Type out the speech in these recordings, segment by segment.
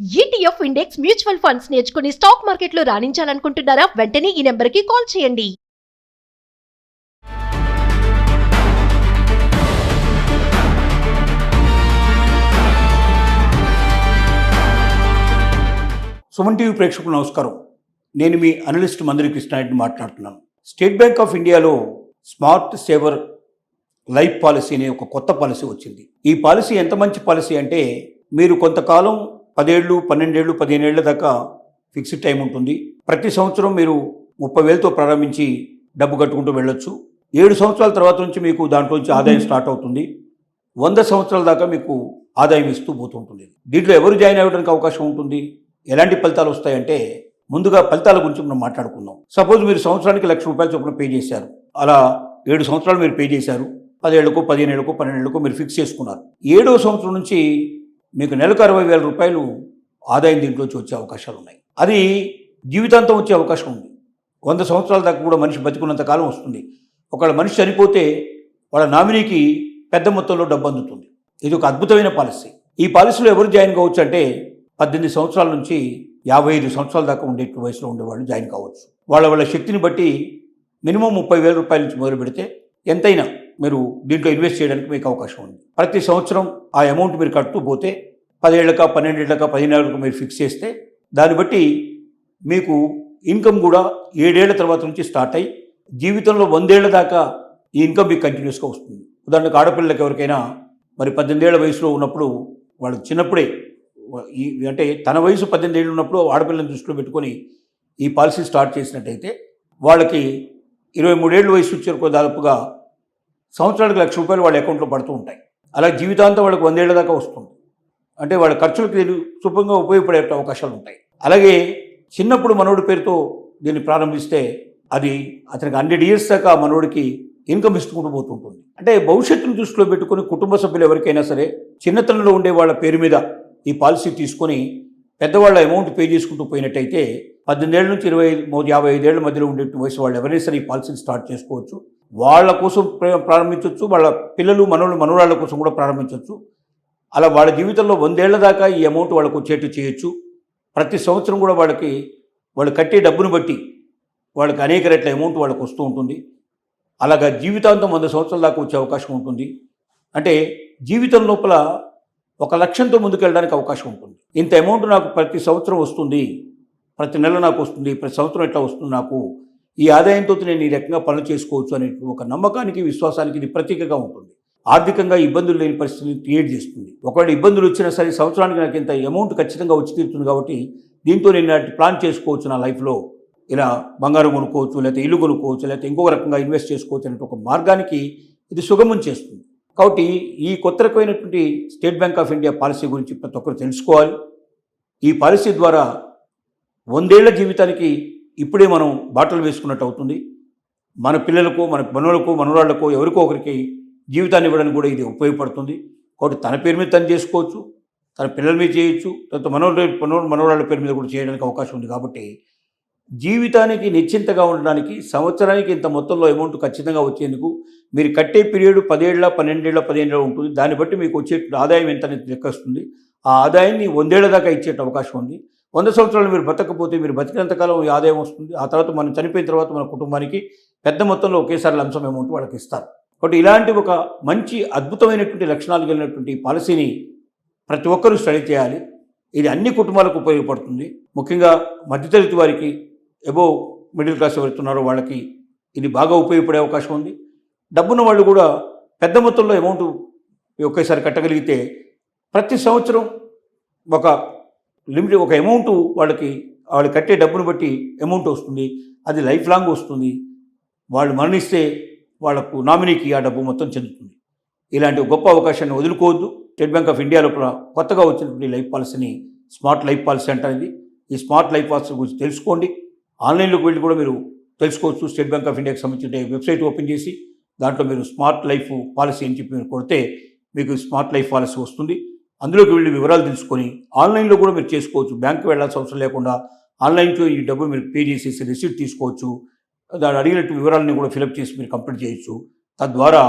ETF index mutual funds నేర్చుకుని stock మార్కెట్లో రాణించాలనుకుంటున్నారా? వెంటనే ఈ నెంబర్కి కాల్ చేయండి. సుమన్ టీవీ ప్రేక్షకులు నమస్కారం. నేను మీ అనలిస్ట్ మందిరి కృష్ణారెడ్డి మాట్లాడుతున్నాను. స్టేట్ బ్యాంక్ ఆఫ్ ఇండియాలో స్మార్ట్ సేవర్ లైఫ్ పాలసీ అనే ఒక కొత్త పాలసీ వచ్చింది. ఈ పాలసీ ఎంత మంచి పాలసీ అంటే, మీరు కొంతకాలం 10 ఏళ్ళు, 12 ఏళ్ళు, 15 ఏళ్ల దాకా ఫిక్స్డ్ టైం ఉంటుంది. ప్రతి సంవత్సరం మీరు 30,000తో ప్రారంభించి డబ్బు కట్టుకుంటూ వెళ్ళొచ్చు. 7 సంవత్సరాల తర్వాత నుంచి మీకు దాంట్లోంచి ఆదాయం స్టార్ట్ అవుతుంది. 100 సంవత్సరాల దాకా మీకు ఆదాయం ఇస్తూ పోతుంటుంది. దీంట్లో ఎవరు జాయిన్ అవ్వడానికి అవకాశం ఉంటుంది? ఎలాంటి ఫలితాలు వస్తాయంటే, ముందుగా ఫలితాల గురించి మనం మాట్లాడుకుందాం. సపోజ్ మీరు సంవత్సరానికి ₹1,00,000 చొప్పున పే చేశారు. అలా 7 సంవత్సరాలు మీరు పే చేశారు. 10 ఏళ్లకు, 15 ఏళ్లకు, 12 ఏళ్లకు మీరు ఫిక్స్ చేసుకున్నారు. 7వ సంవత్సరం నుంచి మీకు నెలకు ₹60,000 ఆదాయం దీంట్లోంచి వచ్చే అవకాశాలు ఉన్నాయి. అది జీవితాంతం వచ్చే అవకాశం ఉంది. 100 సంవత్సరాల దాకా కూడా మనిషి బతికున్నంత కాలం వస్తుంది. ఒకవేళ మనిషి చనిపోతే వాళ్ళ నామినీకి పెద్ద మొత్తంలో డబ్బు అందుతుంది. ఇది ఒక అద్భుతమైన పాలసీ. ఈ పాలసీలో ఎవరు జాయిన్ కావచ్చు అంటే, 18 సంవత్సరాల నుంచి 55 సంవత్సరాల దాకా ఉండే వయసులో ఉండేవాళ్ళు జాయిన్ కావచ్చు. వాళ్ళ శక్తిని బట్టి మినిమం ₹30,000 నుంచి మొదలు పెడితే ఎంతైనా మీరు దీంట్లో ఇన్వెస్ట్ చేయడానికి మీకు అవకాశం ఉంది. ప్రతి సంవత్సరం ఆ అమౌంట్ మీరు కడుతూ పోతే 10 ఏళ్ళకా, 12 ఏళ్ళకా, 15 ఏళ్ళకు మీరు ఫిక్స్ చేస్తే దాన్ని బట్టి మీకు ఇన్కమ్ కూడా 7 ఏళ్ల తర్వాత నుంచి స్టార్ట్ అయ్యి జీవితంలో 100 ఏళ్ల దాకా ఈ ఇన్కమ్ మీకు కంటిన్యూస్గా వస్తుంది. ఉదాహరణకు ఆడపిల్లలకి ఎవరికైనా మరి 18 ఏళ్ల వయసులో ఉన్నప్పుడు, వాళ్ళకి చిన్నప్పుడే అంటే తన వయసు 18 ఏళ్ళు ఉన్నప్పుడు ఆడపిల్లని దృష్టిలో పెట్టుకొని ఈ పాలసీ స్టార్ట్ చేసినట్టయితే వాళ్ళకి 23 ఏళ్ళ వయసు వచ్చే దాదాపుగా సంవత్సరానికి ₹1,00,000 వాళ్ళ అకౌంట్లో పడుతూ ఉంటాయి. అలా జీవితాంతం వాళ్ళకి 100 ఏళ్ల దాకా వస్తుంది. అంటే వాళ్ళ ఖర్చులకు శుభ్రంగా ఉపయోగపడే అవకాశాలు ఉంటాయి. అలాగే చిన్నప్పుడు మనోడి పేరుతో దీన్ని ప్రారంభిస్తే అది అతనికి 100 ఇయర్స్ దాకా మనోడికి ఇన్కమ్ ఇస్తుకుంటూ పోతుంటుంది. అంటే భవిష్యత్తును దృష్టిలో పెట్టుకుని కుటుంబ సభ్యులు ఎవరికైనా సరే చిన్నతనంలో ఉండే వాళ్ళ పేరు మీద ఈ పాలసీ తీసుకొని పెద్దవాళ్ళ అమౌంట్ పే చేసుకుంటూ పోయినట్టయితే 18 ఏళ్ళ నుంచి 55 ఏళ్ల మధ్యలో ఉండే వయసు వాళ్ళు ఎవరైనా సరే ఈ పాలసీని స్టార్ట్ చేసుకోవచ్చు. వాళ్ళ కోసం ప్రారంభించవచ్చు, వాళ్ళ పిల్లలు, మనవరాళ్ళ కోసం కూడా ప్రారంభించవచ్చు. అలా వాళ్ళ జీవితంలో 100 ఏళ్ల దాకా ఈ అమౌంట్ వాళ్ళకు వచ్చేట్టు చేయొచ్చు. ప్రతి సంవత్సరం కూడా వాళ్ళు కట్టే డబ్బును బట్టి వాళ్ళకి అనేక రెట్ల అమౌంట్ వాళ్ళకు వస్తూ ఉంటుంది. అలాగా జీవితాంతం 100 సంవత్సరాల దాకా వచ్చే అవకాశం ఉంటుంది. అంటే జీవితం లోపల ఒక లక్ష్యంతో ముందుకెళ్ళడానికి అవకాశం ఉంటుంది. ఇంత అమౌంట్ నాకు ప్రతి సంవత్సరం వస్తుంది, ప్రతి నెల నాకు వస్తుంది, ప్రతి సంవత్సరం ఎట్లా వస్తుంది, నాకు ఈ ఆదాయంతో నేను ఈ రకంగా పనులు చేసుకోవచ్చు అనే ఒక నమ్మకానికి, విశ్వాసానికి ఇది ప్రతీకగా ఉంటుంది. ఆర్థికంగా ఇబ్బందులు లేని పరిస్థితిని క్రియేట్ చేస్తుంది. ఒకవేళ ఇబ్బందులు వచ్చినా సరే సంవత్సరానికి నాకు ఇంత అమౌంట్ ఖచ్చితంగా వచ్చి తీరుతుంది కాబట్టి దీంతో నేను ప్లాన్ చేసుకోవచ్చు, నా లైఫ్లో ఇలా బంగారం కొనుక్కోవచ్చు, లేకపోతే ఇల్లు కొనుక్కోవచ్చు, లేకపోతే ఇంకొక రకంగా ఇన్వెస్ట్ చేసుకోవచ్చు అనే ఒక మార్గానికి ఇది సుగమం చేస్తుంది. కాబట్టి ఈ కొత్త రకమైనటువంటి state bank of India policy గురించి ప్రతి ఒక్కరు తెలుసుకోవాలి. ఈ పాలసీ ద్వారా 100 ఏళ్ల జీవితానికి ఇప్పుడే మనం బాటలు వేసుకున్నట్టు అవుతుంది. మన పిల్లలకు, మన మనవలకు, మనవరాళ్లకు, ఎవరికో ఒకరికి జీవితాన్ని ఇవ్వడానికి కూడా ఇది ఉపయోగపడుతుంది. కాబట్టి తన పేరు మీద తను చేసుకోవచ్చు, తన పిల్లల మీద చేయొచ్చు, తర్వాత మనవరాళ్ళ పేరు మీద కూడా చేయడానికి అవకాశం ఉంది. కాబట్టి జీవితానికి నిశ్చింతగా ఉండడానికి సంవత్సరానికి ఇంత మొత్తంలో అమౌంట్ ఖచ్చితంగా వచ్చేందుకు మీరు కట్టే పీరియడ్ 10 ఏళ్ళ, 12 ఏళ్ళ, 15 ఏళ్ళ ఉంటుంది. దాన్ని బట్టి మీకు వచ్చే ఆదాయం ఎంత అనేది లెక్కస్తుంది. ఆ ఆదాయాన్ని 100 ఏళ్ల దాకా ఇచ్చే అవకాశం ఉంది. 100 సంవత్సరాలు మీరు బతకపోతే మీరు బతికినంతకాలం ఈ ఆదాయం వస్తుంది. ఆ తర్వాత మనం చనిపోయిన తర్వాత మన కుటుంబానికి పెద్ద మొత్తంలో ఒకేసారి లంసం అమౌంట్ వాళ్ళకి ఇస్తారు. కాబట్టి ఇలాంటి ఒక మంచి అద్భుతమైనటువంటి లక్షణాలు కలిగినటువంటి పాలసీని ప్రతి ఒక్కరూ స్టడీ చేయాలి. ఇది అన్ని కుటుంబాలకు ఉపయోగపడుతుంది. ముఖ్యంగా మధ్యతరగతి వారికి, అబోవ్ మిడిల్ క్లాస్ ఎవరుతున్నారో వాళ్ళకి ఇది బాగా ఉపయోగపడే అవకాశం ఉంది. డబ్బున్న వాళ్ళు కూడా పెద్ద మొత్తంలో అమౌంట్ ఒకేసారి కట్టగలిగితే ప్రతి సంవత్సరం ఒక లిమిట్, ఒక అమౌంట్ వాళ్ళు కట్టే డబ్బును బట్టి అమౌంట్ వస్తుంది. అది లైఫ్ లాంగ్ వస్తుంది. వాళ్ళు మరణిస్తే వాళ్లకు నామినీకి ఆ డబ్బు మొత్తం చెందుతుంది. ఇలాంటి గొప్ప అవకాశాన్ని వదులుకోవద్దు. స్టేట్ బ్యాంక్ ఆఫ్ ఇండియా లోపల కొత్తగా వచ్చినటువంటి లైఫ్ పాలసీని స్మార్ట్ లైఫ్ పాలసీ అంటారు. ఈ స్మార్ట్ లైఫ్ పాలసీ గురించి తెలుసుకోండి. ఆన్లైన్లోకి వెళ్ళి కూడా మీరు తెలుసుకోవచ్చు. స్టేట్ బ్యాంక్ ఆఫ్ ఇండియాకి సంబంధించిన వెబ్సైట్ ఓపెన్ చేసి దాంట్లో మీరు స్మార్ట్ లైఫ్ పాలసీ అని చెప్పి మీరు కొడితే మీకు స్మార్ట్ లైఫ్ పాలసీ వస్తుంది. అందులోకి వెళ్ళి వివరాలు తెలుసుకొని ఆన్లైన్లో కూడా మీరు చేసుకోవచ్చు. బ్యాంకు వెళ్ళాల్సిన అవసరం లేకుండా ఆన్లైన్లో ఈ డబ్బు మీరు పే చేసేసి రిసీట్ తీసుకోవచ్చు. దాన్ని అడిగినట్టు వివరాలని కూడా ఫిలప్ చేసి మీరు కంప్లీట్ చేయొచ్చు. తద్వారా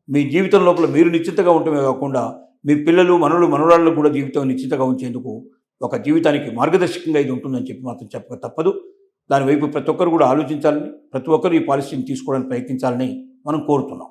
మీ జీవితం లోపల మీరు నిశ్చితంగా ఉండటమే కాకుండా మీ పిల్లలు, మనవరాళ్ళకు కూడా జీవితం నిశ్చితంగా ఉంచేందుకు ఒక జీవితానికి మార్గదర్శకంగా ఇది ఉంటుందని చెప్పి మాత్రం చెప్పక తప్పదు. దాని వైపు ప్రతి ఒక్కరు కూడా ఆలోచించాలని, ప్రతి ఒక్కరు ఈ పాలసీని తీసుకోవడానికి ప్రయత్నించాలని మనం కోరుతున్నాం.